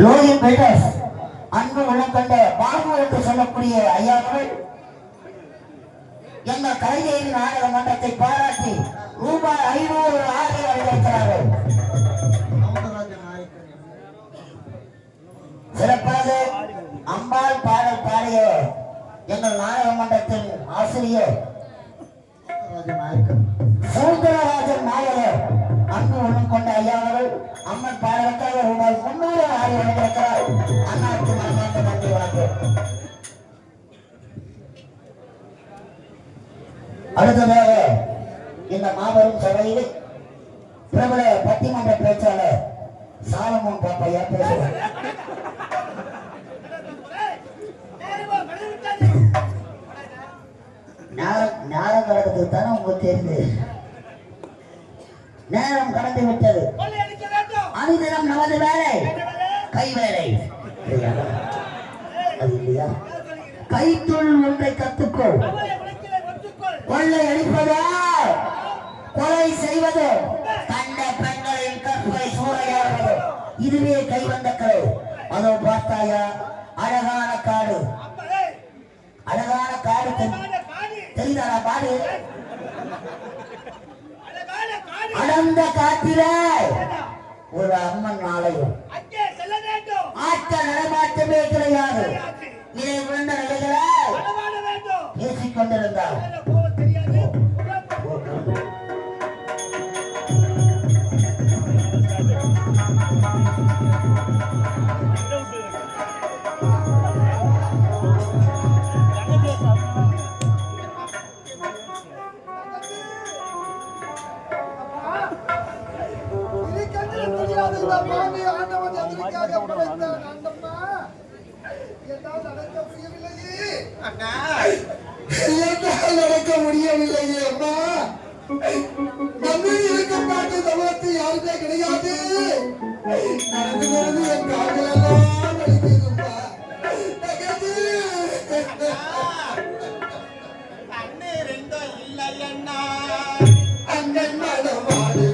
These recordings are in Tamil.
லோயன் பேட்டர்ஸ் அன்பு உள்ளங்கண்ட பாபு என்று சொல்லக்கூடிய ஐயாக்கள் எங்கள் கலைஞர் நாடக மன்றத்தை பாராட்டி ரூபாய் 500 ஆதரவு அளிக்கிறார்கள். சிறப்பாக அம்பாள் பாடல் பாடிய எங்கள் நாடக மன்றத்தின் ஆசிரியர் சௌந்தரராஜன் நாயகர் அன்பு உள்ளம் கொண்ட ஐயாவர்கள் அம்மன் பாடலுக்காக ரூபாய் 300 ஆதரவு அளிக்கிறார். அண்ணாவுக்கு மனமார்ந்த நன்றி வணக்கம். அடுத்ததாக இந்த மாபெரும் சபையில் பிரபல பட்டிமன்ற பேச்சாளர் சாலமோன் பாப்பையா பேசுகிறார். நேரம் கடந்தது தானே உங்களுக்கு தெரியுது. நேரம் கடந்து விட்டது. அனுதினம் நமது வேலை கை வேலை அது இல்லையா? கைத்தொழில் ஒன்றை கத்துக்கொள். கொள்ளை அடிப்பதோ கொலை செய்வதோ கண்ட பெண்களின் கற்பை சூறையாடுவதோ இதுவே கைவந்த கலை. அதோ பார்த்தாயா அழகான காடு, அழகான காடு தெரியுதா பாடு? அடர்ந்த காட்டில ஒரு அம்மன் ஆலயம், ஆட்கள் நடமாட்டமே கிடையாது. இதை விழுந்த நிலைகளை பேசிக் கொண்டிருந்தார். நடக்க முடியவில்லையே அம்மா. மண்ணை இருக்க பாட்டு சமத்து யாருமே கிடையாது. நடந்து நடந்து என் கால்கள் எல்லாம் வலிக்குதுப்பா. அண்ணன் மனவாடு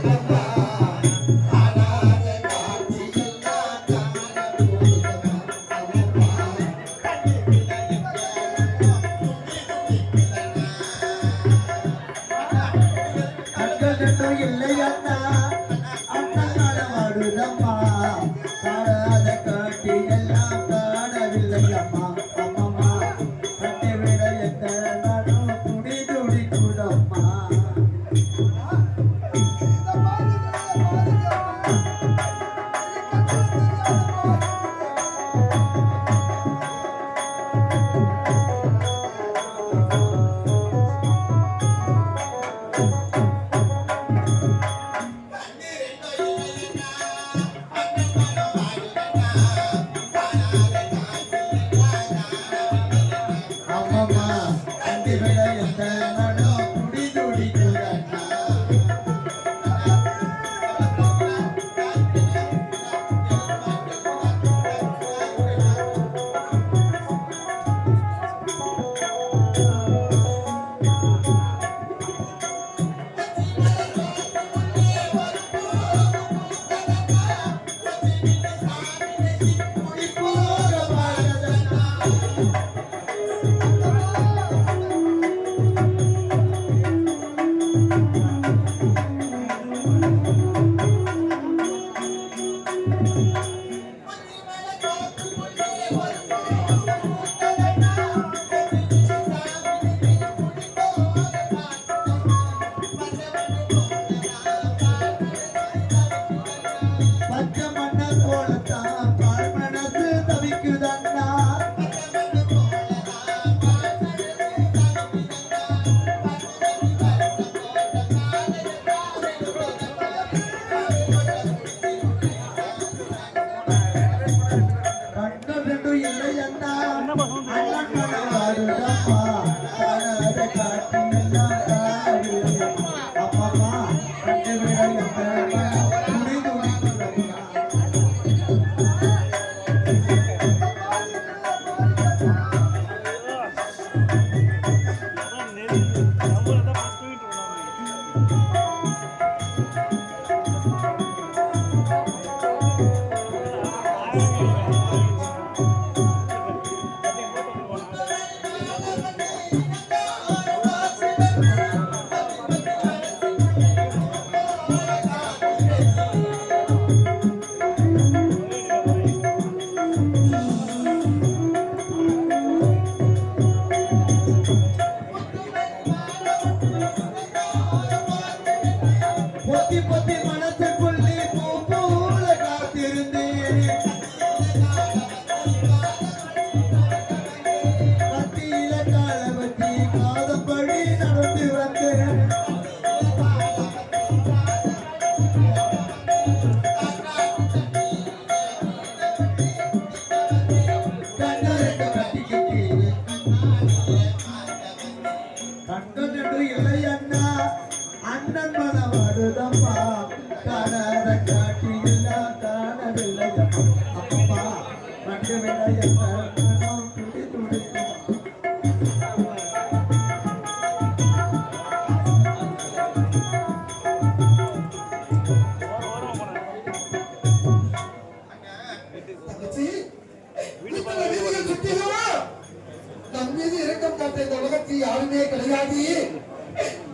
உலகத்து யாருமே கிடையாது.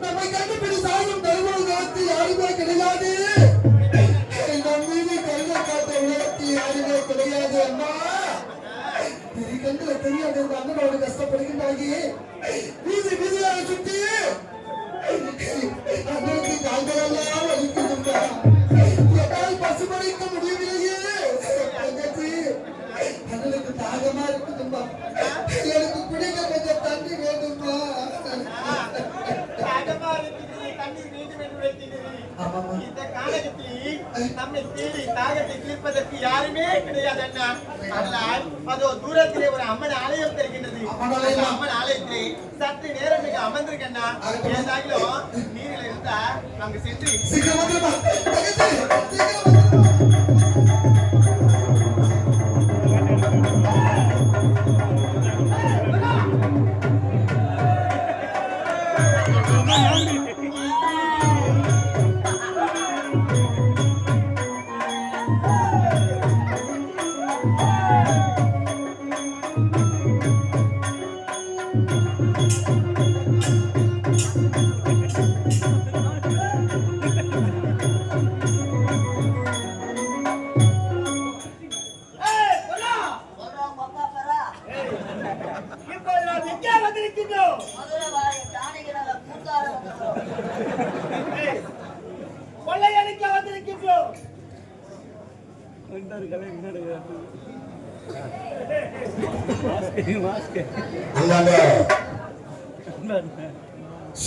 நம்மை கண்டுபிடி சாகும் தருவதற்கு யாருமே கிடையாது. நம் மீது கருணை காட்ட உலகத்து யாருமே கிடையாது. அம்மா கண்ணுல தெரியாத ஒரு அண்ணனோடு கஷ்டப்படுகின்றாகி வீதி வீதியாக சுத்தி அண்ணனுக்கு கால்களெல்லாம் வலிக்குதும்பா. என்னால் பசுமளிக்க முடியவில்லையே தங்கச்சி. அண்ணனுக்கு தாகமா இருக்குதும்பா. எனக்கு குடிக்க கொஞ்சம் தண்ணி வேண்டும்பா. இந்த காலகத்தில் நம்மை தேடி தாகத்தை தீர்ப்பதற்கு யாருமே கிடையாது அண்ணா. அதனால் அதோ தூரத்திலே ஒரு அம்மன் ஆலயம் தெரிகின்றது. அம்மன் ஆலயத்திலே சற்று நேரம் மிக அமர்ந்திருக்கண்ணா. ஏதாகிலும் நீரில் இருந்தா அங்கு சென்று சீக்கிரம் வந்துருமா தங்கச்சி, சீக்கிரம்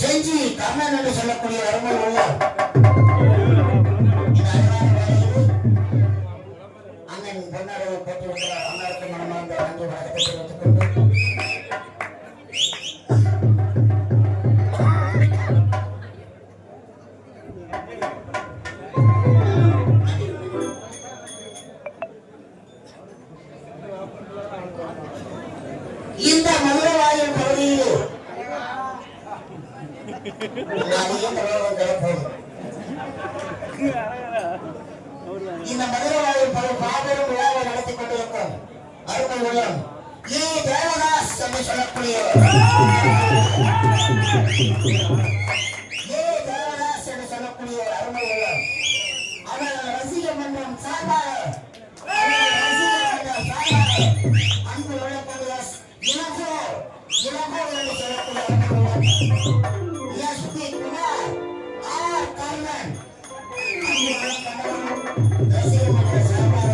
செஞ்சி கண்ணன் என்று சொல்லக்கூடிய அருமை உள்ள அண்ணன் பொன்னரவு போட்டி வருகிறார். அண்ணருக்கு மனமார்ந்த நன்றி வணக்கத்தை தெரிவித்துக் கொண்டு இந்த மதுரவாயல் பகுதியில் இந்த மதுரவாயல் பாபரும் விழாவை நடத்தி கொண்டிருக்கும் அருமை உள்ளம் ஏ தேவதாஸ் என்று சொல்லக்கூடிய ஏ தேவதாஸ் என்று சொல்லக்கூடிய அருமை உள்ளம் அவர் ரசிக மன்றம் சார்பாக அன்பு உள்ளக்கூடிய இளங்கோ என்று சொல்லக்கூடிய எஸ்பி குமார் ஆர் கர்ணன் ரசிக மன்றம் சார்பாக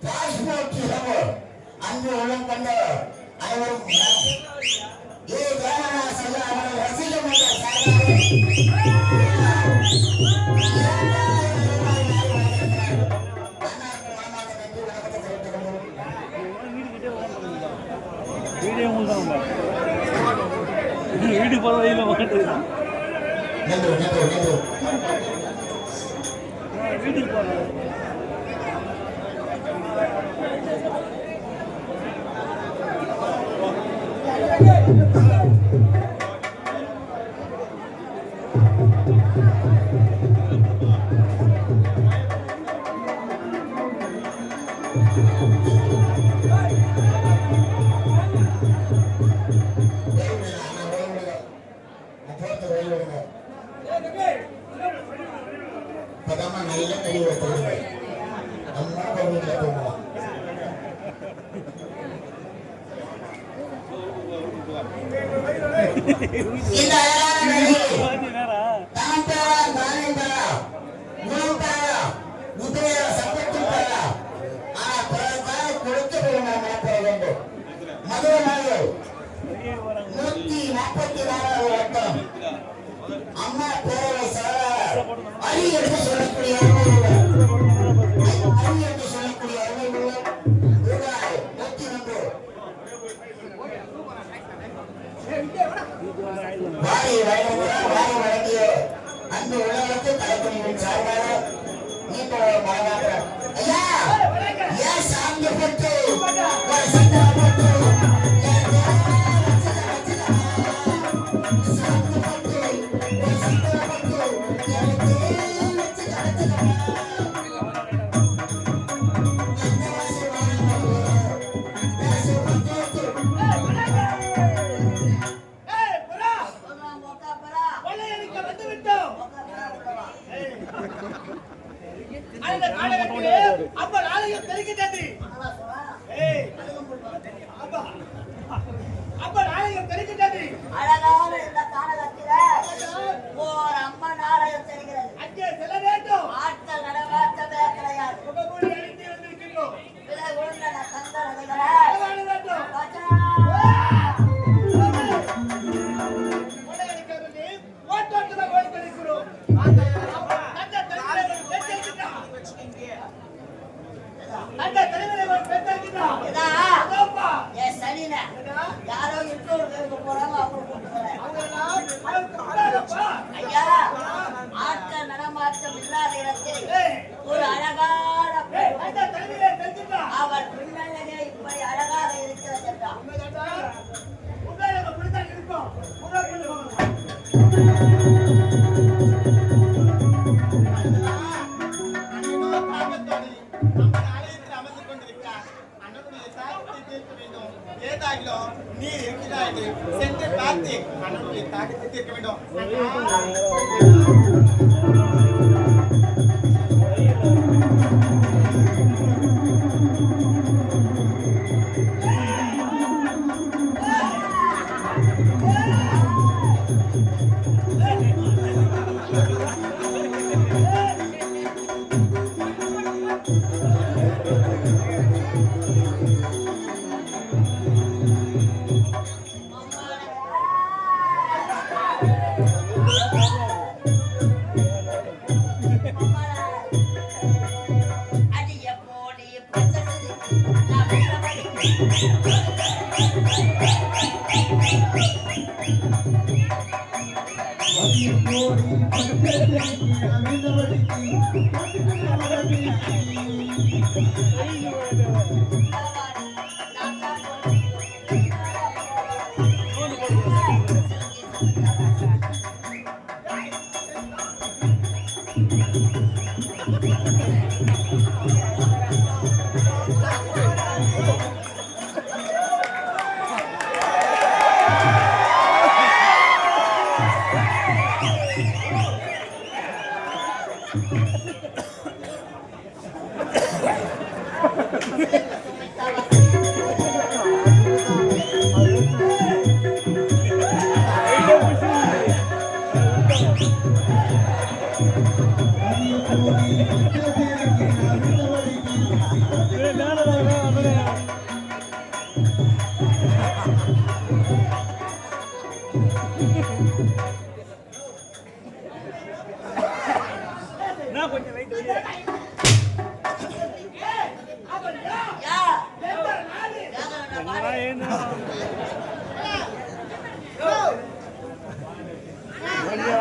பாஸ்போர்ட் இரவு அன்பு உள்ளம் கொண்ட அனைவரும் ஏ தேவதாஸ் அவர்கள் ரசிக மன்றம் வீடு போற வழியில மாட்டேங்குது. வீட்டுக்கு போறேன். இந்த அழகான நிலையில் தான் பெறா தானே பெறா குணம் பெறா உதய சம்பத்தும் பெறா ஆனா பிறருக்காக கொடுக்க பெற வேண்டும். மதுரை நாயர் 144வது வட்டம் அம்மா பேரவை சாரார் அரி என்று சொல்லக்கூடிய அரி என்று சொல்லக்கூடிய அருமை ரூபாய் 101 வாரி வழங்கிய அன்பு உள்ளவருக்கு தலைப்பணியின் சார்பாக நீண்ட ஒரு மாநாட்டம் ஐயா ஏன் சாமி போட்டு ஒரு சண்டை போட்டு சாமி போட்டு ஒரு சண்டை போட்டு அந்த நாடகத்திலே அம்மன் ஆலயம் தெரிகின்றது. ஏய் அப்பா அம்மன் ஆலயம் தெரிகின்றது. அழகான இந்த காலகத்திலே ஓர் அம்மன் ஆலயம் தெரிகிறது. அங்கே செல்ல வேண்டும். ஆட்கள் நடமாட்டமே கிடையாது. முகமூடி அணிந்து வந்திருக்கின்றோம். விலை உள்ள தந்தரங்களை வேண்டும். ஓட்டோட்டமாக ஓடி கொண்டிருக்கிறோம். அந்த தலைவரை பெற்றிருக்கிறார். யாரோ இன்னொரு போறாங்க ஐயா, ஆட்கள் நடமாட்டம் இல்லாத இடத்தில் ஒரு அழகான அவள் பின்னழகே இப்படி அழகாக இருக்கிறது என்றார். நீ இருக்கிறாய் சென்று பார்த்து அண்ணனுடைய தாக்கத்தை தீர்க்க வேண்டும்.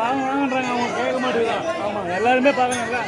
வாங்கன்றாங்க, அவங்க கேட்க மாட்டேங்கிறான். ஆமா, எல்லாருமே பாருங்கல்ல.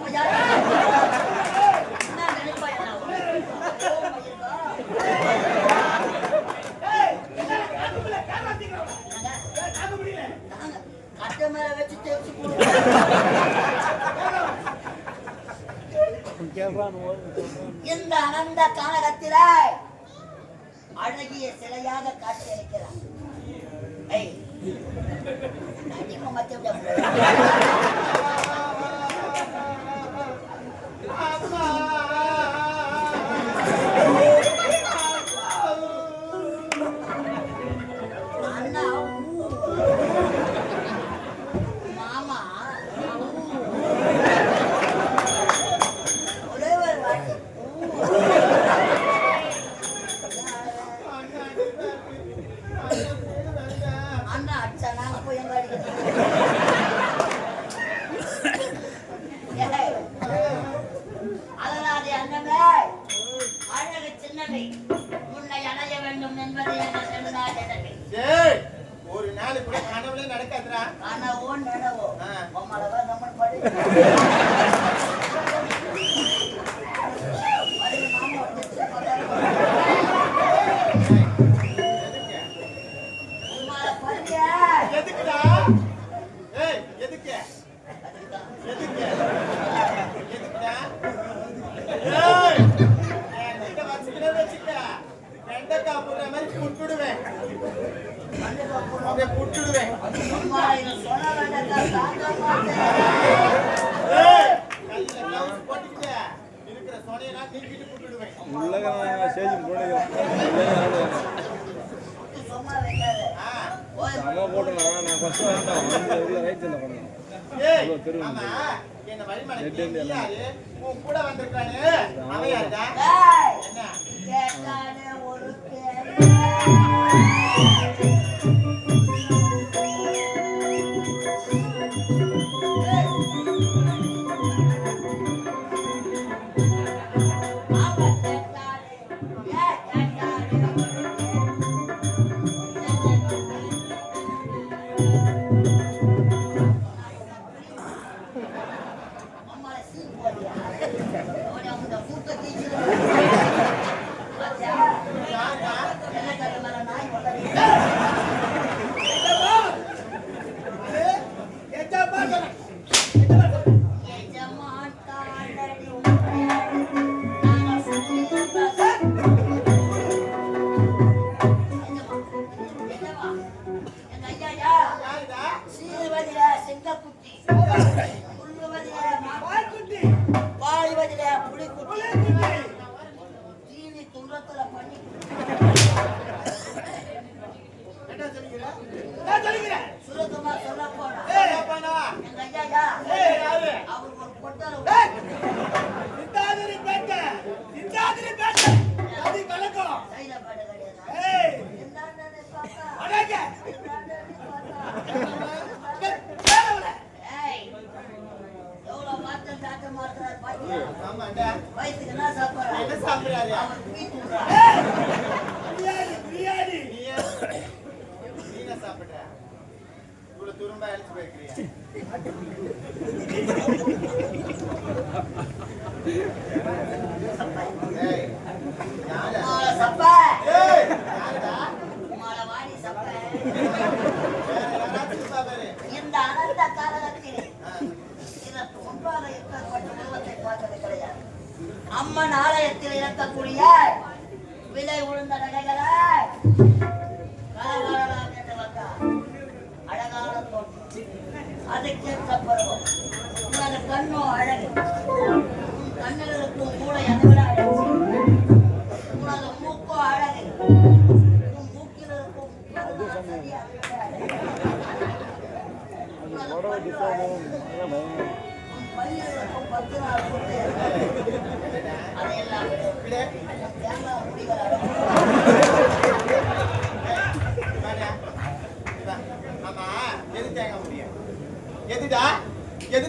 அப்ப யாரு என்ன நினைப்பா என்ன கட்ட மேல வச்சு தேய்ச்சி இந்த அனந்த கானகத்தில அழகிய சிலையாக காட்சியளிக்கிறார். மாமா ஒரே ஒரு வாட்டி அண்ணா அடிச்சா நாங்க போய் எங்க அடிக்கிறோம் அதனாலே அண்ணமே அழகு சின்னவை உன்னை அடைய வேண்டும் என்பதை ஒரு நாள் கூட கனவுல நடக்காதுடா. கனவோ நடவோ உம்மளவா நம்ம படி எதுக்குடா? ஏய் எதுக்கு? எதுக்கு? எதுக்குடா? ஏய் என்கிட்ட வச்சுக்க. வெண்டைக்காய் போடுற மாதிரி புட்டுடுவேன். அப்படியே புட்டுடுவேன். ஏய் கையில கிளவுஸ் போட்டுக்கிட்டு இருக்கிற சொனையெல்லாம் நீக்கிட்டு புட்டுடுவேன். ஏய் ஆமா என்ன வழிமடை யாரு உன் கூட வந்திருக்கானே அவன் யாருடா? என்ன கேட்டானே ஒரு வயிற்றுக்கு என்ன சாப்பிடுறாரு? என்ன சாப்பிடுறாரு? பிரியாணி நீ என்ன சாப்பிடுற? இவ்வளவு துரும்பா அழிச்சு போயிருக்கிறியா? ஏய் யாரு? சப்பா ஏய் யாருடா? உமால வாடி சப்பா யாராச்சும் பாரு. இந்த அனந்த காலகத்தில் இதற்கு முன்பாக ஏற்பட்ட உருவத்தை பார்த்தது கிடையாது. அம்மன் ஆலயத்தில் இருக்கக்கூடிய விலை உழுந்த நகைகளை கலவரலாம் என்று வந்தார். அழகான தோற்றம், அதுக்கேற்ற பருவம், உனது கண்ணோ அழகு, உன் கண்ணில் இருக்கும் மூளை அதுவிட அழகு, உனது மூக்கோ அழகு, உன் மூக்கில் இருக்கும் சரி அதுவிட அழகு, உனது பல்லு அழகு, உன் பல்லில் இருக்கும் 10 நாள் குட்டி அதையெல்லாம் தேங்காய் முடிகள் அழகு. ஆமா எது தேங்க முடியும்? எதுடா? எது?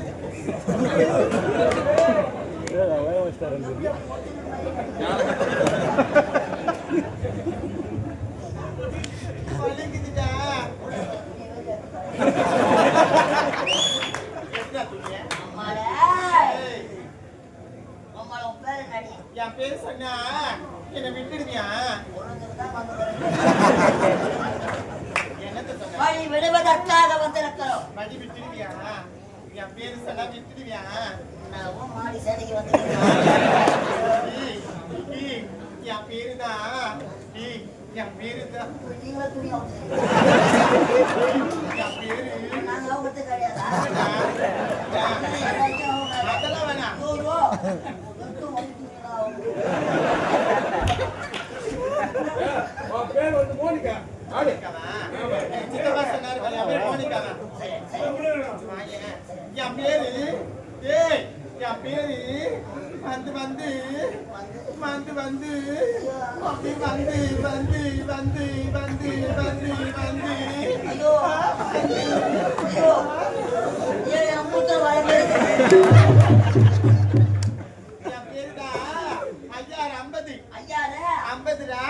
வலிக்குதுடா. எதுடா துணிய? அம்மாடே, ஏய் என் பேரு சொன்னா என்னை விட்டுடுவியா? ஒருத்தருதான் வந்துடுறேன். என்னத்த சொன்ன? வழி விடுவதற்காக வந்திருக்கிறோம். வழி விட்டுடுவியா? என் பேரு சொன்னா விட்டுடுவியா? நான் மாடி சேலைக்கு வந்திருக்கிறேன். என் பேருதான் என் பேருதான் நீங்களும் துணி என் பேரு நாங்க அவங்கத்து கிடையாதா? அதெல்லாம் வேணாம். சித்தப்பா சொன்னாரு மோனிகாவா? என் பேரு என் பேரு வந்து வந்து வந்து வந்து அப்படி வந்து வந்து வந்து வந்து வந்து வந்து ஐயோ ஐயோ ஏன் அம்முத்த வாய்ப்பு என் பேருதான் ஐயாறு 50 ஐயாரே 50டா.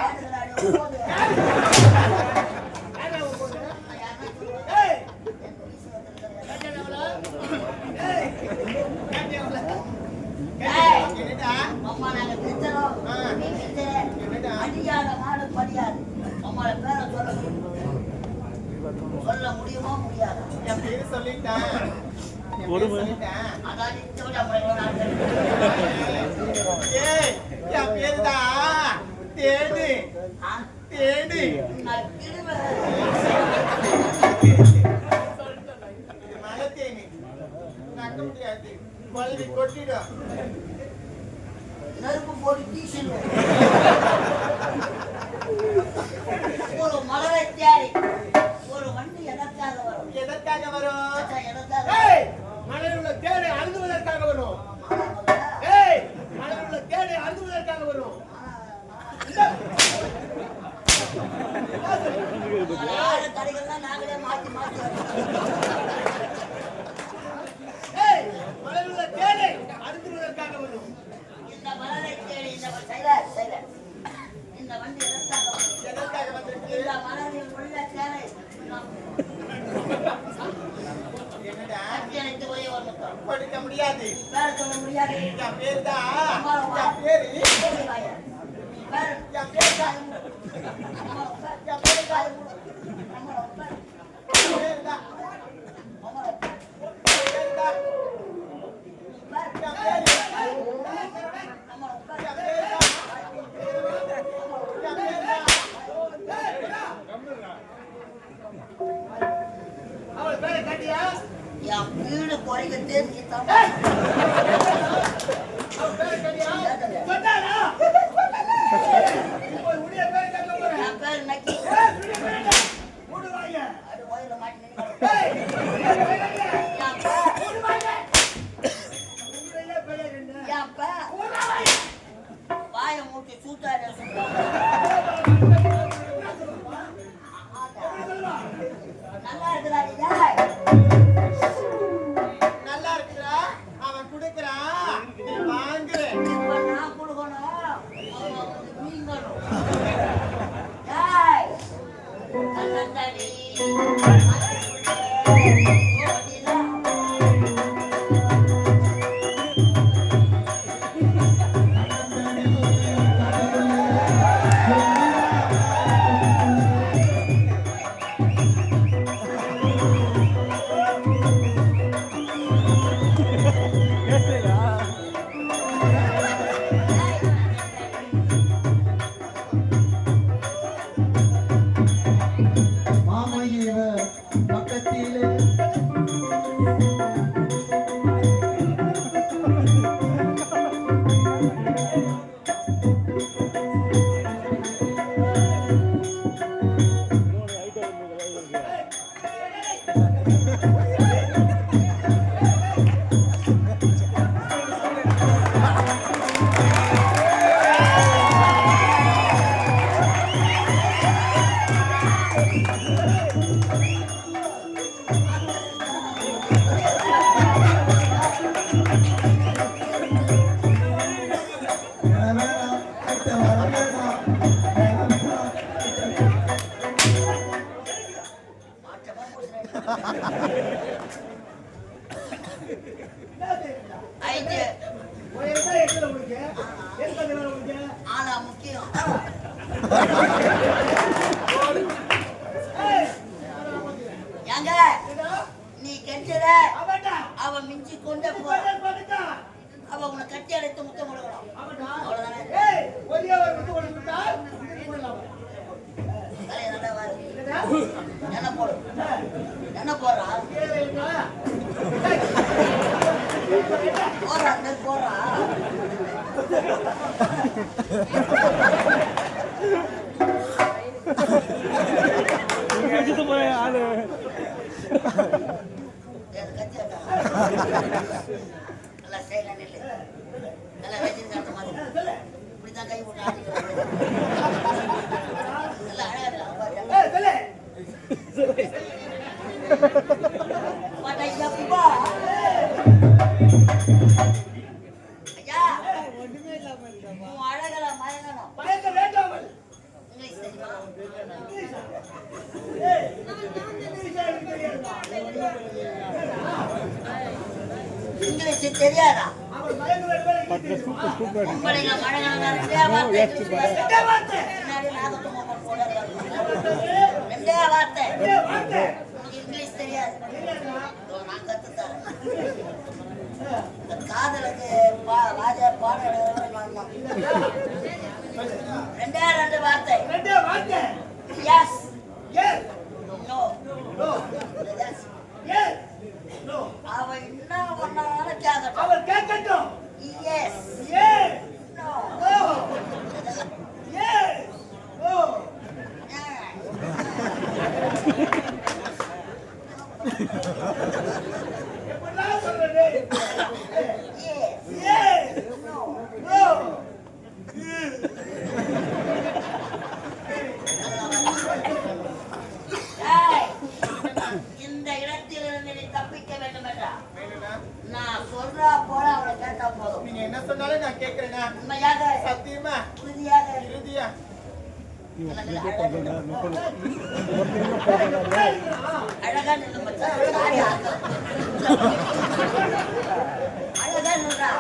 என்னடா அம்மா நாங்க திருத்தறோம். அடியாத மாடு படியாது. அம்மாவோட பேரை சொல்ல முடியுமா முடியாதா? என் பேரு சொல்லிட்டேன். என் பேரு சொல்லிட்டேன். அதான் நிச்சயம் நம்ம ஏய் என் பேருதான் தேடு தேடு. நான் கிடுவேன். இது மழை தேனி நக்க முடியாது. பள்ளி கொட்டிடும். நெருப்பு போட்டு தீசிடுவோம். ஒரு மலரை தேடி ஒரு வண்டி எதற்காக வரும்? எதற்காக வரும்? அச்சா, எதற்காக? மலையில் உள்ள தேனை அழுதுவதற்காக வரும். மலையில் உள்ள தேனை அழுதுவதற்காக வரும். கடைகள்லாம் நாங்களே மாற்றி மாற்றி மலையில் உள்ள தேனை அழுதுவதற்காக வரும். இந்த மலரை தேடி இந்த வண்டி எதற்காக வரும்? எதற்காக வந்திருக்கு? இந்த மலரில் உள்ள தேவை என்னடா அனைத்து ஒரே ஒரு முத்தம் கொடுக்க முடியாது. வேற சொல்ல முடியாது. என் பேரு தான் என் பேரு வேற என் பேரு தான் என் பேரு தான் பேரு தான் என் வீடு குறைக்க தெரிஞ்சுதான் என் பேர் நக்கி அது வயல மாட்டி வாயை மூட்டி சூத்தாரு நல்லா இருக்குதா நீங்க? நல்லா இருக்குடா. அவன் குடுக்குறான் நீ வாங்குற. இப்ப நான் கொடுக்கணும் அவங்க நீங்களும் ஏய் கண்ணாடி ஏங்க நீ கெஞ்சத அவன் மிஞ்சி கொண்டே போற அவ உன்னை கட்டி அடைத்து முத்தம் கொடுக்கணும் அவ்வளவுதானே என்ன போடு என்ன போடுறா போடுறா அந்த போடுறா ஆளு நல்லா செய்யலாம் இல்லை நல்லா ரஜினிகாந்த் மாதிரி இப்படிதான் கை போட்டு ஆடிக்கிறாங்க நல்லா அழகா ஐயா உன் அழகல மயங்கணும் இங்கிலீஷ் தெரியுமா இங்கிலீஷ் தெரியாதா உங்களை மழை ரெண்டே வார்த்தை உனக்கு இங்கிலீஷ் தெரியாது நான் கத்துத்தரேன் காதலுக்கு ராஜா பாடல் ரெண்டு வார்த்தை எஸ் நோ அவ என்ன பண்ணாலும் கேட்கட்டும் அவர் கேட்கட்டும் எஸ் நோ எப்படிலாம் சொல்றது இந்த இடத்திலிருந்து நீ தப்பிக்க வேண்டும் என்றா நான் சொல்றா போல அவளை கேட்டா போதும் நீங்க என்ன சொன்னாலும் நான் கேட்கிறேனா உண்மையாக சத்தியமா உறுதியாக இறுதியா அழகா நின்று மச்சான் அழகா நின்றா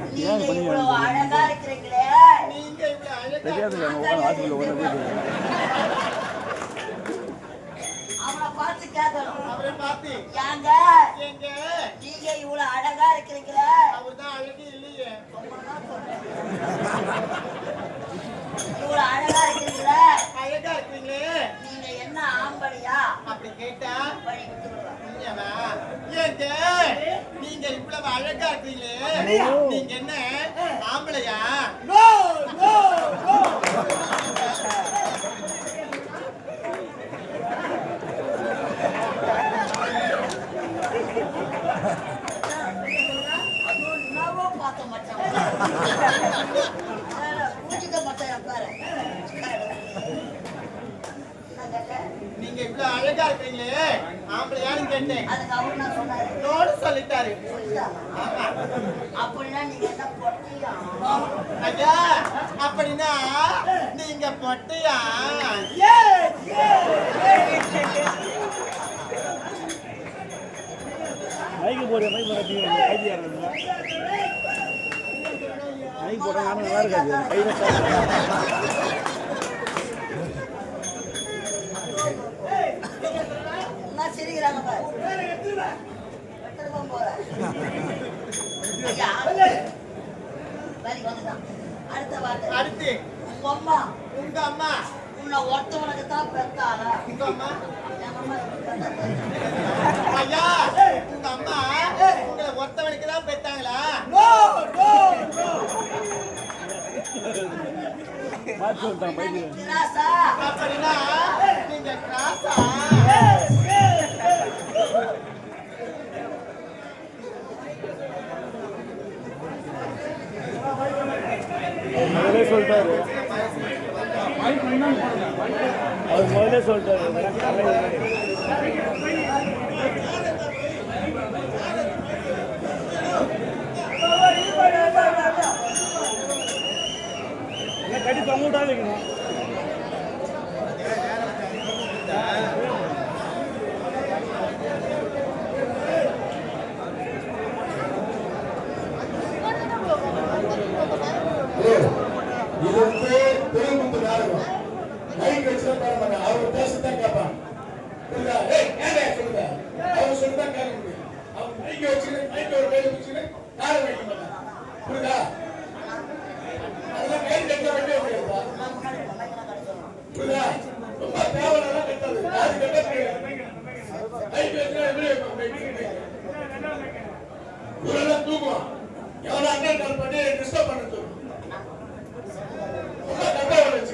அழகா இருக்கிறீங்களே நீங்க இவ்வளவு அழகா அவனை பார்த்து கேட்கணும் அவரை பார்த்து ஏங்க எங்க நீங்க இவ்வளவு அழகா இருக்கிறீங்களே அவர்தான் அழகு இல்லையே இவ்வளவு அழகா இருக்கிறீங்களே அழகா இருக்கீங்களே நீங்க என்ன ஆம்பளையா அப்படி கேட்டா வழி விட்டு விடுவாங்க. உண்மையாவா? ஏங்க நீங்க இவ்வளவு அழகா இருக்கீங்களே நீங்க என்ன ஆம்பளையா அதுவும் என்னவோ பார்த்தோம் மச்சான். பூஜிக்க மச்சான் பாரு. என்ன கேட்டேன்? நீங்க இவ்வளவு அழகா இருக்கீங்களே ஆம்பளையான்னு கேட்டேன் அதுக்கு அவரு நான் சொன்னாரு நோடு சொல்லிட்டாரு சொல்லிட்டாங்க. ஆமா அப்படின்னா நீங்க என்ன பொட்டியா ஐயா அப்படின்னா நீங்க பொட்டையா மைக்கு போடுற மைக் போட கைதி ஆடுறதுல மைக் போட நல்லா இருக்காது கையில என்ன சிரிக்கிறாங்க பாரு. எடுத்துட்டு போறேன். ஐயா, வேலைக்கு வந்துட்டான். அடுத்த வார்த்தை. அடுத்து உங்க அம்மா உங்க அம்மா உன்னை ஒருத்தவனுக்கு தான் பெத்தாளா? உங்க அம்மா என் அம்மா பெத்தா. ஐயா உங்க அம்மா உங்களை ஒருத்தவனுக்கு தான் பெத்தாங்களா காசு சொல்லிட்டான் பைக்கு. கிராஸா? அப்படின்னா நீங்க கிராஸா? முதலே சொல்லிட்டாரு. அவர் முதலே சொல்லிட்டாரு. கட்டி தொங்க விட்டாது வைக்கணும். இது வந்து பெருமுத்து நாடகம். மைக் வச்சுட்டு பாட மாட்டாங்க. அவர் பேசத்தான் கேட்பான். புரியுதா? ஏய் ஏங்க சொல்லுங்க. அவர் சொல்லிதான் கேட்க முடியும். அவர் மைக் வச்சுட்டு மைக் ஒரு கையில வச்சுட்டு நாடகம் வைக்க மாட்டாங்க. புரியுதா? அதெல்லாம் கையில் கட்ட வேண்டிய முடியாதுப்பா. புரியுதா? ரொம்ப தேவையில்லாம் கட்டாது. அது கட்ட முடியாது. மைக் வச்சுட்டு எப்படி வைப்பாங்க? மைக் ஊரெல்லாம் தூக்குவான். எவ்வளவு அண்ணன் கால் பண்ணி டிஸ்டர்ப்